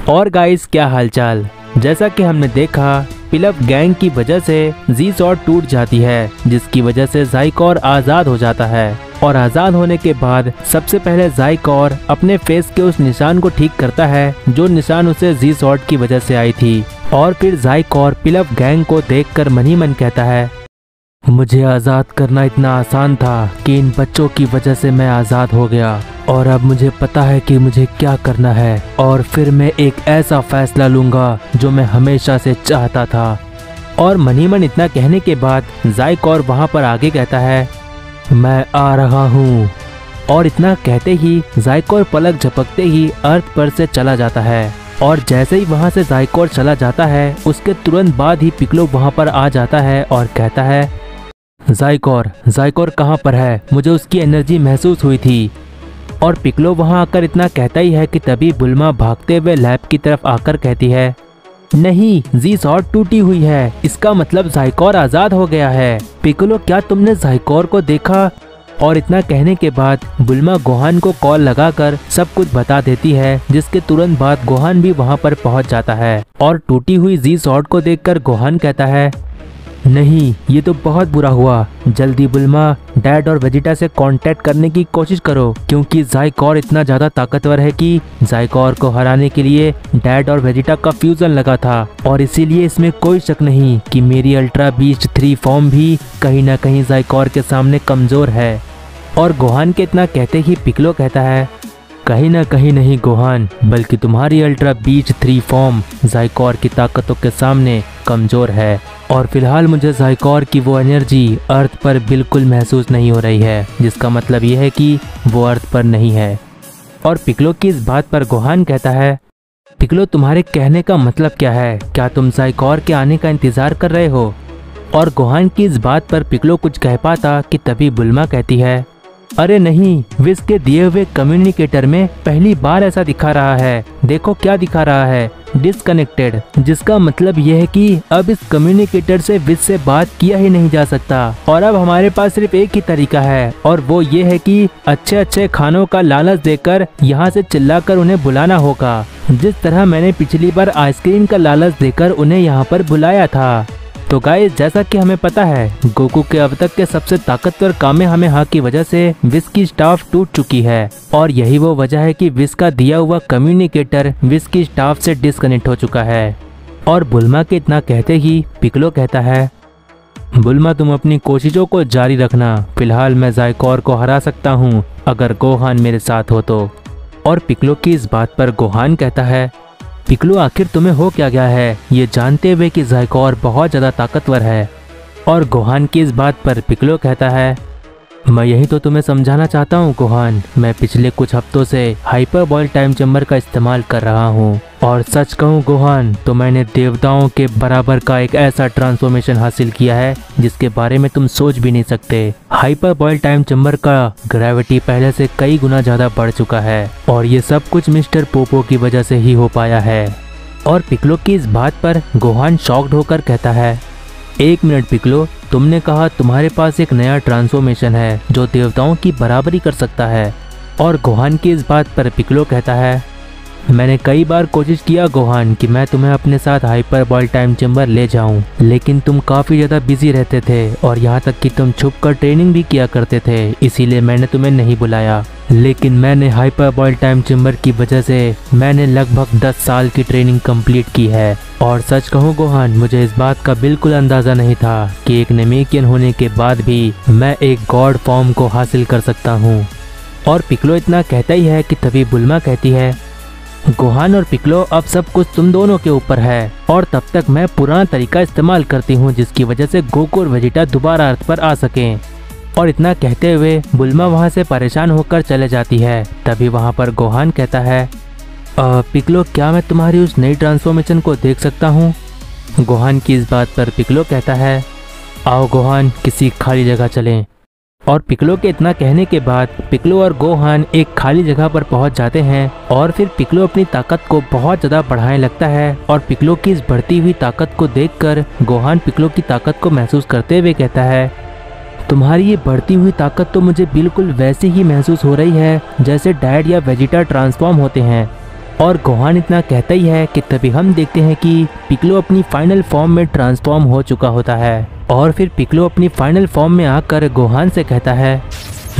और गाइस, क्या हालचाल। जैसा कि हमने देखा, पिलअप गैंग की वजह से जी सॉर्ड टूट जाती है, जिसकी वजह से ज़ाइकोर आज़ाद हो जाता है। और आज़ाद होने के बाद सबसे पहले ज़ाइकोर अपने फेस के उस निशान को ठीक करता है जो निशान उसे जी सॉर्ड की वजह से आई थी। और फिर ज़ाइकोर पिलअप गैंग को देखकर मन ही मन कहता है, मुझे आज़ाद करना इतना आसान था कि इन बच्चों की वजह से मैं आज़ाद हो गया, और अब मुझे पता है कि मुझे क्या करना है, और फिर मैं एक ऐसा फैसला लूंगा जो मैं हमेशा से चाहता था। और मन ही मन इतना कहने के बाद ज़ाइकोर वहाँ पर आगे कहता है, मैं आ रहा हूँ। और इतना कहते ही ज़ाइकोर पलक झपकते ही अर्थ पर से चला जाता है। और जैसे ही वहाँ से ज़ाइकोर चला जाता है, उसके तुरंत बाद ही पिक्लो वहाँ पर आ जाता है और कहता है, ज़ाइकोर कहाँ पर है? मुझे उसकी एनर्जी महसूस हुई थी। और पिक्लो वहाँ आकर इतना कहता ही है कि तभी बुल्मा भागते हुए लैब की तरफ आकर कहती है, नहीं, जी सॉर्ड टूटी हुई है, इसका मतलब ज़ाइकोर आज़ाद हो गया है। पिक्लो, क्या तुमने ज़ाइकोर को देखा? और इतना कहने के बाद बुल्मा गोहान को कॉल लगाकर सब कुछ बता देती है, जिसके तुरंत बाद गोहान भी वहाँ पर पहुँच जाता है। और टूटी हुई जी सॉर्ड को देखकर गोहान कहता है, नहीं, ये तो बहुत बुरा हुआ। जल्दी बुल्मा, डैड और वेजिटा से कांटेक्ट करने की कोशिश करो, क्योंकि ज़ाइकोर इतना ज़्यादा ताकतवर है कि ज़ाइकोर को हराने के लिए डैड और वेजिटा का फ्यूजन लगा था। और इसीलिए इसमें कोई शक नहीं कि मेरी अल्ट्रा बीस्ट 3 फॉर्म भी कहीं ना कहीं ज़ाइकोर के सामने कमज़ोर है। और गोहान के इतना कहते ही पिक्लो कहता है, कहीं ना कहीं नहीं गोहान, बल्कि तुम्हारी अल्ट्रा बीच 3 फॉर्म ज़ाइकोर की ताकतों के सामने कमज़ोर है। और फिलहाल मुझे ज़ाइकोर की वो एनर्जी अर्थ पर बिल्कुल महसूस नहीं हो रही है, जिसका मतलब ये है कि वो अर्थ पर नहीं है। और पिक्लो की इस बात पर गोहान कहता है, पिक्लो, तुम्हारे कहने का मतलब क्या है? क्या तुम ज़ाइकोर के आने का इंतज़ार कर रहे हो? और गोहान की इस बात पर पिक्लो कुछ कह पाता कि तभी बुल्मा कहती है, अरे नहीं, विस के दिए हुए कम्युनिकेटर में पहली बार ऐसा दिखा रहा है। देखो क्या दिखा रहा है, डिसकनेक्टेड, जिसका मतलब यह है कि अब इस कम्युनिकेटर से विस से बात किया ही नहीं जा सकता। और अब हमारे पास सिर्फ एक ही तरीका है, और वो ये है कि अच्छे अच्छे खानों का लालच देकर यहाँ से चिल्लाकर उन्हें बुलाना होगा, जिस तरह मैंने पिछली बार आइसक्रीम का लालच देकर उन्हें यहाँ पर बुलाया था। तो गाइस, जैसा कि हमें पता है, गोकू के अब तक के सबसे ताकतवर कामेहामेहा की वजह से विस की स्टाफ टूट चुकी है, और यही वो वजह है कि विस का दिया हुआ कम्युनिकेटर विस की स्टाफ से डिस्कनेक्ट हो चुका है। और बुल्मा के इतना कहते ही पिक्लो कहता है, बुल्मा, तुम अपनी कोशिशों को जारी रखना, फिलहाल मैं ज़ाइकोर को हरा सकता हूँ अगर गोहान मेरे साथ हो तो। और पिक्लो की इस बात पर गोहान कहता है, पिक्लो, आखिर तुम्हें हो क्या गया है, ये जानते हुए कि ज़ाइकोर बहुत ज़्यादा ताकतवर है। और गोहान की इस बात पर पिक्लो कहता है, मैं यही तो तुम्हें समझाना चाहता हूँ गोहान, मैं पिछले कुछ हफ्तों से हाइपर बॉयल टाइम चैम्बर का इस्तेमाल कर रहा हूँ, और सच कहूँ गोहान तो मैंने देवताओं के बराबर का एक ऐसा ट्रांसफॉर्मेशन हासिल किया है जिसके बारे में तुम सोच भी नहीं सकते। हाइपर बॉयल टाइम चैम्बर का ग्रेविटी पहले से कई गुना ज़्यादा बढ़ चुका है, और ये सब कुछ मिस्टर पोपो की वजह से ही हो पाया है। और पिक्लो की इस बात पर गोहान शॉक्ड होकर कहता है, एक मिनट पिक्लो, तुमने कहा तुम्हारे पास एक नया ट्रांसफॉर्मेशन है जो देवताओं की बराबरी कर सकता है। और गोहान की इस बात पर पिक्लो कहता है, मैंने कई बार कोशिश किया गोहान कि मैं तुम्हें अपने साथ हाइपर बॉयल टाइम चैम्बर ले जाऊं, लेकिन तुम काफ़ी ज़्यादा बिजी रहते थे, और यहाँ तक कि तुम छुप कर ट्रेनिंग भी किया करते थे, इसीलिए मैंने तुम्हें नहीं बुलाया। लेकिन मैंने हाइपर बॉयल टाइम चैम्बर की वजह से मैंने लगभग 10 साल की ट्रेनिंग कंप्लीट की है। और सच कहूँ गोहान, मुझे इस बात का बिल्कुल अंदाज़ा नहीं था कि एक नेमेकियन होने के बाद भी मैं एक गॉड फॉर्म को हासिल कर सकता हूँ। और पिक्लो इतना कहता ही है कि तभी बुल्मा कहती है, गोहान और पिक्लो, अब सब कुछ तुम दोनों के ऊपर है, और तब तक मैं पुराना तरीका इस्तेमाल करती हूँ जिसकी वजह से गोकू और वेजिटा दोबारा अर्थ पर आ सकें। और इतना कहते हुए बुल्मा वहाँ से परेशान होकर चले जाती है। तभी वहाँ पर गोहान कहता है, पिक्लो, क्या मैं तुम्हारी उस नई ट्रांसफॉर्मेशन को देख सकता हूँ? गोहान की इस बात पर पिक्लो कहता है, आओ गोहान, किसी खाली जगह चलें। और पिक्लो के इतना कहने के बाद पिक्लो और गोहान एक खाली जगह पर पहुंच जाते हैं, और फिर पिक्लो अपनी ताकत को बहुत ज़्यादा बढ़ाने लगता है। और पिक्लो की इस बढ़ती हुई ताकत को देखकर गोहान पिक्लो की ताकत को महसूस करते हुए कहता है, तुम्हारी ये बढ़ती हुई ताकत तो मुझे बिल्कुल वैसे ही महसूस हो रही है जैसे डैड या वेजिटा ट्रांसफॉर्म होते हैं। और गोहान इतना कहता ही है कि तभी हम देखते हैं कि पिकलो अपनी फाइनल फॉर्म में ट्रांसफॉर्म हो चुका होता है। और फिर पिकलो अपनी फाइनल फॉर्म में आकर गोहान से कहता है,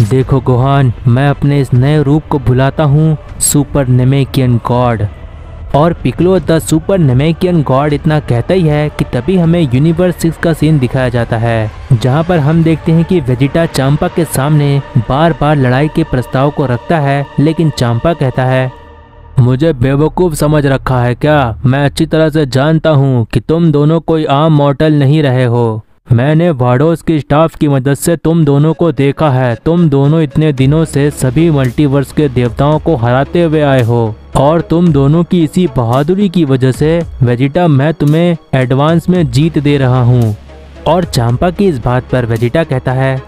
देखो गोहान, मैं अपने इस नए रूप को बुलाता हूँ सुपर नेमेकियन गॉड। और पिकलो द सुपर नेमेकियन गॉड इतना कहता ही है कि तभी हमें यूनिवर्स 6 का सीन दिखाया जाता है, जहाँ पर हम देखते हैं कि वेजिटा चांपा के सामने बार बार लड़ाई के प्रस्ताव को रखता है, लेकिन चांपा कहता है, मुझे बेवकूफ़ समझ रखा है क्या? मैं अच्छी तरह से जानता हूँ कि तुम दोनों कोई आम मॉर्टल नहीं रहे हो। मैंने वाडोस की स्टाफ की मदद से तुम दोनों को देखा है। तुम दोनों इतने दिनों से सभी मल्टीवर्स के देवताओं को हराते हुए आए हो, और तुम दोनों की इसी बहादुरी की वजह से वेजिटा मैं तुम्हें एडवांस में जीत दे रहा हूँ। और चांपा की इस बात पर वेजिटा कहता है,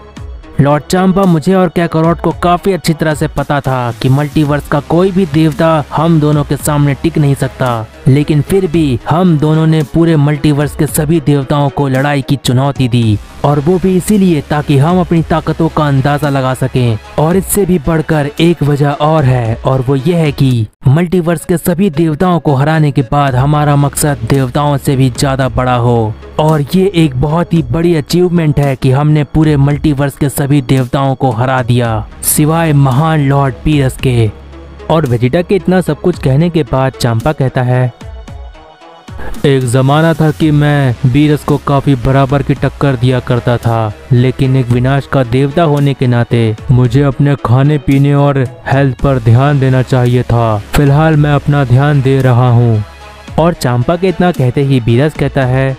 लॉर्ड चांपा, मुझे और कैकरोट को काफी अच्छी तरह से पता था कि मल्टीवर्स का कोई भी देवता हम दोनों के सामने टिक नहीं सकता, लेकिन फिर भी हम दोनों ने पूरे मल्टीवर्स के सभी देवताओं को लड़ाई की चुनौती दी, और वो भी इसीलिए ताकि हम अपनी ताकतों का अंदाजा लगा सकें। और इससे भी बढ़कर एक वजह और है, और वो ये है कि मल्टीवर्स के सभी देवताओं को हराने के बाद हमारा मकसद देवताओं से भी ज्यादा बड़ा हो। और ये एक बहुत ही बड़ी अचीवमेंट है कि हमने पूरे मल्टीवर्स के सभी देवताओं को हरा दिया, सिवाय महान लॉर्ड पीरस के। और वेजिटा के इतना सब कुछ कहने के बाद चांपा कहता है, एक ज़माना था कि मैं बीरस को काफ़ी बराबर की टक्कर दिया करता था, लेकिन एक विनाश का देवता होने के नाते मुझे अपने खाने पीने और हेल्थ पर ध्यान देना चाहिए था। फिलहाल मैं अपना ध्यान दे रहा हूँ। और चांपा के इतना कहते ही बीरस कहता है,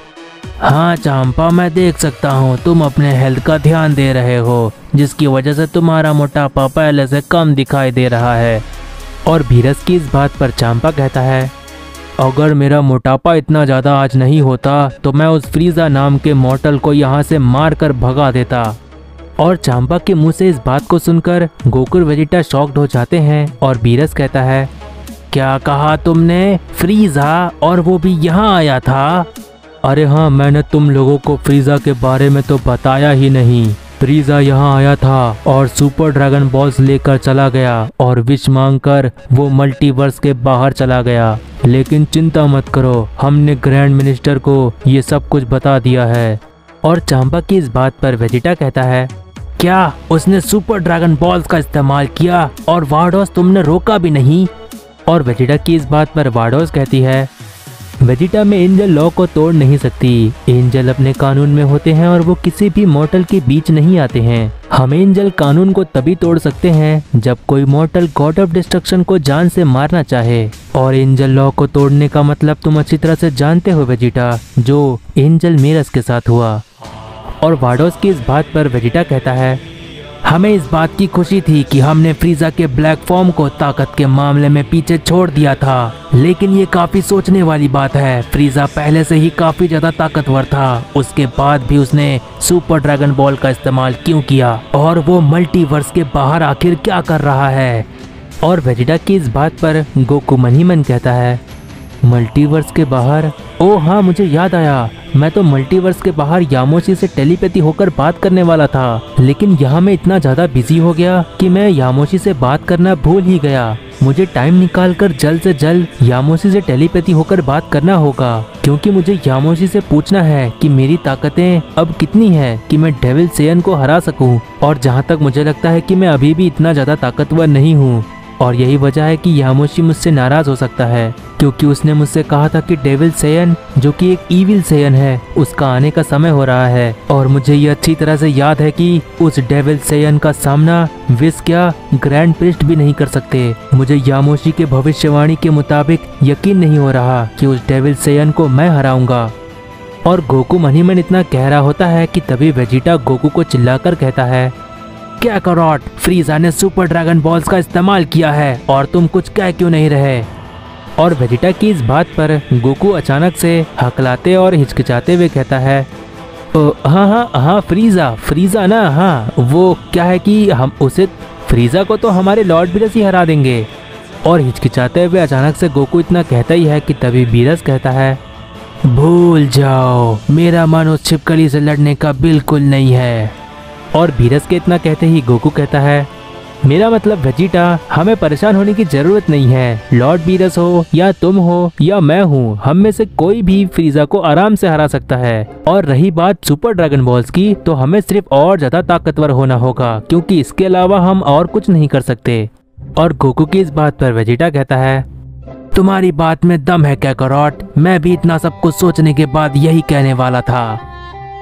हाँ चांपा, मैं देख सकता हूँ तुम अपने हेल्थ का ध्यान दे रहे हो, जिसकी वजह से तुम्हारा मोटापा पहले से कम दिखाई दे रहा है। और बीरस की इस बात पर चांपा कहता है, अगर मेरा मोटापा इतना ज़्यादा आज नहीं होता तो मैं उस फ्रीजा नाम के मॉर्टल को यहाँ से मार कर भगा देता। और चांपा के मुंह से इस बात को सुनकर गोकू वेजिटा शॉक्ड हो जाते हैं। और बीरस कहता है, क्या कहा तुमने? फ्रीजा? और वो भी यहाँ आया था? अरे हाँ, मैंने तुम लोगों को फ्रीजा के बारे में तो बताया ही नहीं। फ्रीजा यहाँ आया था और सुपर ड्रैगन बॉल्स लेकर चला गया, और विश मांगकर वो मल्टीवर्स के बाहर चला गया। लेकिन चिंता मत करो, हमने ग्रैंड मिनिस्टर को ये सब कुछ बता दिया है। और चांपा की इस बात पर वेजिटा कहता है, क्या उसने सुपर ड्रैगन बॉल्स का इस्तेमाल किया और वाडोस तुमने रोका भी नहीं? और वेजिटा की इस बात पर वाडोस कहती है, वेजिटा में एंजल लॉ को तोड़ नहीं सकती। एंजल अपने कानून में होते हैं और वो किसी भी मॉर्टल के बीच नहीं आते हैं। हम एंजल कानून को तभी तोड़ सकते हैं जब कोई मॉर्टल गॉड ऑफ डिस्ट्रक्शन को जान से मारना चाहे। और एंजल लॉ को तोड़ने का मतलब तुम अच्छी तरह से जानते हो वेजिटा, जो एंजल मेरस के साथ हुआ। और वाडोस की इस बात पर वेजिटा कहता है, हमें इस बात की खुशी थी कि हमने फ्रीजा के ब्लैक फॉर्म को ताकत के मामले में पीछे छोड़ दिया था, लेकिन ये काफी सोचने वाली बात है। फ्रीजा पहले से ही काफी ज्यादा ताकतवर था, उसके बाद भी उसने सुपर ड्रैगन बॉल का इस्तेमाल क्यों किया? और वो मल्टीवर्स के बाहर आखिर क्या कर रहा है? और वेजिटा की इस बात पर गोकू मन ही मन कहता है, मल्टीवर्स के बाहर? ओ हाँ, मुझे याद आया, मैं तो मल्टीवर्स के बाहर यामोशी से टेलीपैथी होकर बात करने वाला था, लेकिन यहाँ मैं इतना ज्यादा बिजी हो गया कि मैं यामोशी से बात करना भूल ही गया। मुझे टाइम निकालकर जल्द से जल्द यामोशी से टेलीपैथी होकर बात करना होगा, क्योंकि मुझे यामोशी से पूछना है कि मेरी ताकतें अब कितनी है कि मैं डेविल सेयन को हरा सकूं। और जहाँ तक मुझे लगता है कि मैं अभी भी इतना ज्यादा ताकतवर नहीं हूँ, और यही वजह है कि यामोशी मुझसे नाराज हो सकता है, क्योंकि उसने मुझसे कहा था कि डेविल सेयन, जो कि एक ईविल सेयन है, उसका आने का समय हो रहा है। और मुझे ये अच्छी तरह से याद है कि उस डेविल सेयन का सामना विश क्या ग्रैंड प्रिस्ट भी नहीं कर सकते। मुझे यामोशी के भविष्यवाणी के मुताबिक यकीन नहीं हो रहा कि उस डेविल सेयन को मैं हराऊंगा। और गोकू मन ही मन इतना कह रहा होता है कि तभी वेजिटा गोकू को चिल्लाकर कहता है, क्या करोट, फ्रीजा ने सुपर ड्रैगन बॉल्स का इस्तेमाल किया है और तुम कुछ कह क्यों नहीं रहे? और वेजिटा की इस बात पर गोकू अचानक से हकलाते और हिचकिचाते हुए कहता है, हाँ हाँ हाँ, फ्रीजा ना, हाँ वो क्या है कि हम उसे, फ्रीजा को तो हमारे लॉर्ड बीरस ही हरा देंगे। और हिचकिचाते हुए अचानक से गोकू इतना कहता ही है कि तभी बीरस कहता है, भूल जाओ, मेरा मन उस छिपकली से लड़ने का बिल्कुल नहीं है। और बीरस के इतना कहते ही गोकू कहता है, मेरा मतलब वेजिटा, हमें परेशान होने की जरूरत नहीं है। लॉर्ड बीरस हो या तुम हो या मैं हूँ, हम में से कोई भी फ्रीजा को आराम से हरा सकता है। और रही बात सुपर ड्रैगन बॉल्स की, तो हमें सिर्फ और ज्यादा ताकतवर होना होगा, क्योंकि इसके अलावा हम और कुछ नहीं कर सकते। और गोकू की इस बात पर वेजिटा कहता है, तुम्हारी बात में दम है काकारोट, मैं भी इतना सब कुछ सोचने के बाद यही कहने वाला था।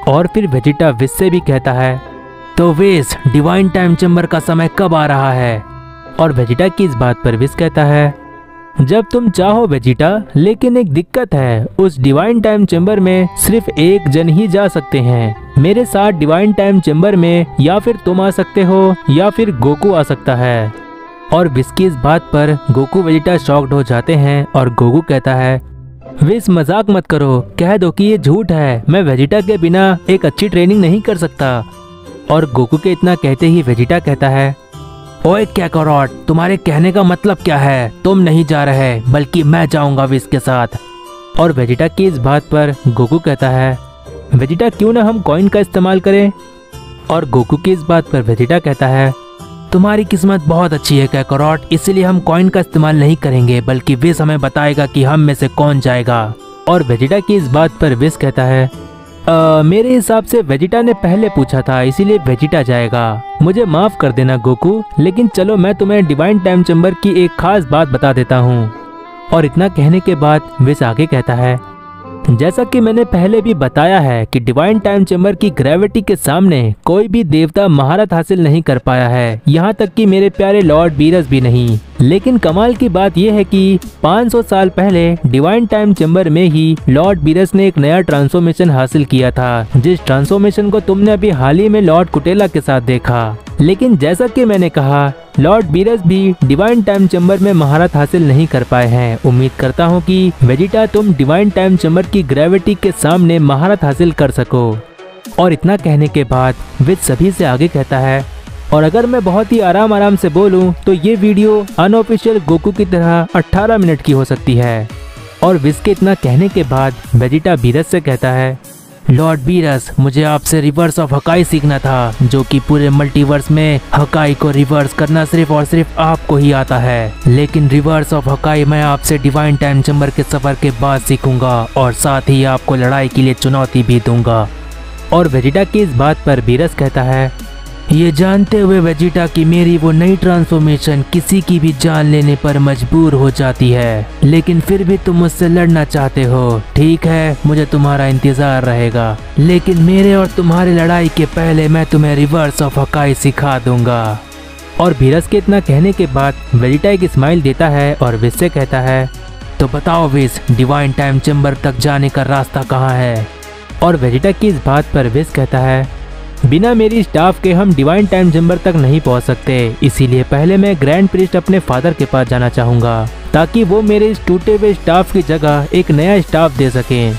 और फिर वेजिटा विस से भी कहता है, तो विस, डिवाइन टाइम चेम्बर का समय कब आ रहा है? और वेजिटा की इस बात पर विस कहता है, जब तुम चाहो वेजिटा, लेकिन एक दिक्कत है, उस डिवाइन टाइम चेम्बर में सिर्फ एक जन ही जा सकते हैं। मेरे साथ डिवाइन टाइम चेम्बर में या फिर तुम आ सकते हो या फिर गोकू आ सकता है। और विस की इस बात पर गोकू वेजिटा शॉक्ड हो जाते हैं और गोकू कहता है, विस मजाक मत करो, कह दो कि ये झूठ है, मैं वेजिटा के बिना एक अच्छी ट्रेनिंग नहीं कर सकता। और गोकू के इतना कहते ही वेजिटा कहता है, ओए काकारोट, तुम्हारे कहने का मतलब क्या है? तुम नहीं जा रहे, बल्कि मैं जाऊंगा विस के साथ। और वेजिटा की इस बात पर गोकू कहता है, वेजिटा क्यों ना हम कॉइन का इस्तेमाल करें? और गोकू की इस बात पर वेजिटा कहता है, तुम्हारी किस्मत बहुत अच्छी है काकारोट, इसलिए हम कॉइन का इस्तेमाल नहीं करेंगे, बल्कि विस हमें बताएगा कि हम में से कौन जाएगा। और वेजिटा की इस बात पर विस कहता है, मेरे हिसाब से वेजिटा ने पहले पूछा था, इसीलिए वेजिटा जाएगा। मुझे माफ कर देना गोकू, लेकिन चलो मैं तुम्हें डिवाइन टाइम चेम्बर की एक खास बात बता देता हूँ। और इतना कहने के बाद विस आगे कहता है, जैसा कि मैंने पहले भी बताया है कि डिवाइन टाइम चेम्बर की ग्रेविटी के सामने कोई भी देवता महारत हासिल नहीं कर पाया है, यहाँ तक कि मेरे प्यारे लॉर्ड बीरस भी नहीं। लेकिन कमाल की बात यह है कि 500 साल पहले डिवाइन टाइम चेम्बर में ही लॉर्ड बीरस ने एक नया ट्रांसफॉर्मेशन हासिल किया था, जिस ट्रांसफॉर्मेशन को तुमने अभी हाल ही में लॉर्ड कुटेला के साथ देखा। लेकिन जैसा कि मैंने कहा, लॉर्ड बीरस भी डिवाइन टाइम चेम्बर में महारत हासिल नहीं कर पाए हैं। उम्मीद करता हूँ कि वेजिटा तुम डिवाइन टाइम चेम्बर की ग्रेविटी के सामने महारत हासिल कर सको। और इतना कहने के बाद विस सभी से आगे कहता है, और अगर मैं बहुत ही आराम से बोलूं तो ये वीडियो अनऑफिशियल गोकू की तरह 18 मिनट की हो सकती है। और विस के इतना कहने के बाद वेजिटा बीरस से कहता है, लॉर्ड बीरस, मुझे आपसे रिवर्स ऑफ हकाई सीखना था, जो कि पूरे मल्टीवर्स में हकाई को रिवर्स करना सिर्फ और सिर्फ आपको ही आता है। लेकिन रिवर्स ऑफ हकाई मैं आपसे डिवाइन टाइम चेम्बर के सफर के बाद सीखूंगा, और साथ ही आपको लड़ाई के लिए चुनौती भी दूंगा। और वेजिटा की इस बात पर बीरस कहता है, ये जानते हुए वेजिटा कि मेरी वो नई ट्रांसफॉर्मेशन किसी की भी जान लेने पर मजबूर हो जाती है, लेकिन फिर भी तुम मुझसे लड़ना चाहते हो। ठीक है, मुझे तुम्हारा इंतजार रहेगा, लेकिन मेरे और तुम्हारी लड़ाई के पहले मैं तुम्हें रिवर्स ऑफ हकाई सिखा दूंगा। और बीरस के इतना कहने के बाद वेजिटा एक स्माइल देता है और विस से कहता है, तो बताओ विस, डिवाइन टाइम चेम्बर तक जाने का रास्ता कहाँ है? और वेजिटा की इस बात पर विस कहता है, बिना मेरी स्टाफ के हम डिवाइन टाइम चेम्बर तक नहीं पहुंच सकते, इसीलिए पहले मैं ग्रैंड प्रीस्ट अपने फादर के पास जाना चाहूंगा, ताकि वो मेरे इस टूटे हुए स्टाफ की जगह एक नया स्टाफ दे सकें।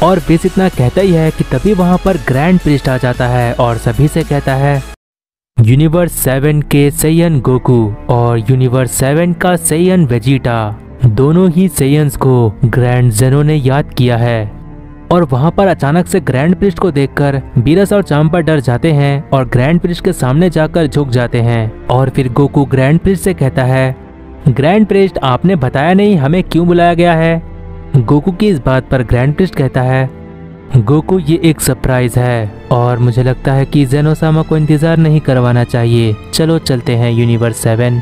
और विस इतना कहता ही है कि तभी वहां पर ग्रैंड प्रीस्ट आ जाता है और सभी से कहता है, यूनिवर्स 7 के सेयन गोकू और यूनिवर्स 7 का सेयन वेजिटा, दोनों ही सेयन्स को ग्रैंड जेनो ने याद किया है। और वहां पर अचानक से ग्रैंड प्रीस्ट को देखकर बीरस और चांपा डर जाते हैं और ग्रैंड प्रीस्ट के सामने जाकर झुक जाते हैं। और फिर गोकू ग्रैंड प्रीस्ट से कहता है, ग्रैंड प्रीस्ट, आपने बताया नहीं हमें क्यों बुलाया गया है? गोकू की इस बात पर ग्रैंड प्रीस्ट कहता है, गोकू, ये एक सरप्राइज है और मुझे लगता है कि जेनोसामा को इंतजार नहीं करवाना चाहिए। चलो चलते हैं यूनिवर्स 7।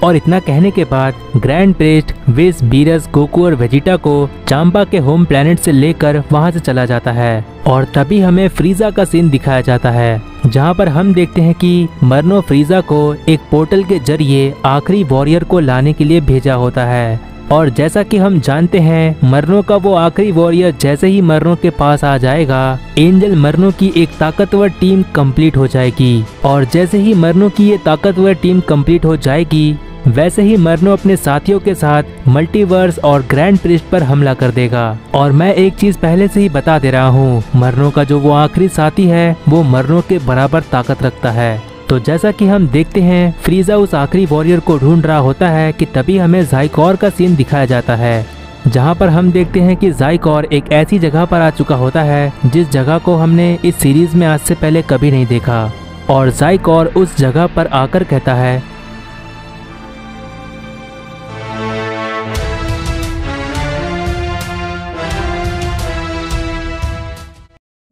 और इतना कहने के बाद ग्रैंड प्रीस्ट विस, बीरस, गोकू और वेजिटा को चांपा के होम प्लेनेट से लेकर वहां से चला जाता है। और तभी हमें फ्रीजा का सीन दिखाया जाता है, जहां पर हम देखते हैं कि मरनो फ्रीजा को एक पोर्टल के जरिए आखिरी वॉरियर को लाने के लिए भेजा होता है। और जैसा कि हम जानते हैं, मरनो का वो आखिरी वॉरियर जैसे ही मरनो के पास आ जाएगा, एंजल मरनो की एक ताकतवर टीम कंप्लीट हो जाएगी। और जैसे ही मरनो की ये ताकतवर टीम कंप्लीट हो जाएगी, वैसे ही मरनो अपने साथियों के साथ मल्टीवर्स और ग्रैंड प्रीस्ट पर हमला कर देगा। और मैं एक चीज पहले से ही बता दे रहा हूँ, मरनो का जो वो आखिरी साथी है वो मरनो के बराबर ताकत रखता है। तो जैसा कि हम देखते हैं, फ्रीजा उस आखिरी वॉरियर को ढूंढ रहा होता है कि तभी हमें ज़ाइकोर का सीन दिखाया जाता है, जहां पर हम देखते हैं कि ज़ाइकोर एक ऐसी जगह पर आ चुका होता है जिस जगह को हमने इस सीरीज में आज से पहले कभी नहीं देखा। और ज़ाइकोर उस जगह पर आकर कहता है,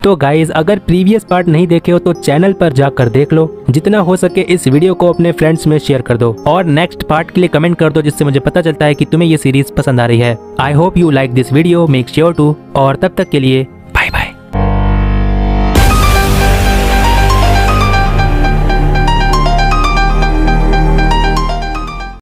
तो गाइज अगर प्रीवियस पार्ट नहीं देखे हो तो चैनल पर जाकर देख लो। जितना हो सके इस वीडियो को अपने फ्रेंड्स में शेयर कर दो और नेक्स्ट पार्ट के लिए कमेंट कर दो, जिससे मुझे पता चलता है कि तुम्हें ये सीरीज पसंद आ रही है। I hope you like this video, make sure to. और तब तक के लिए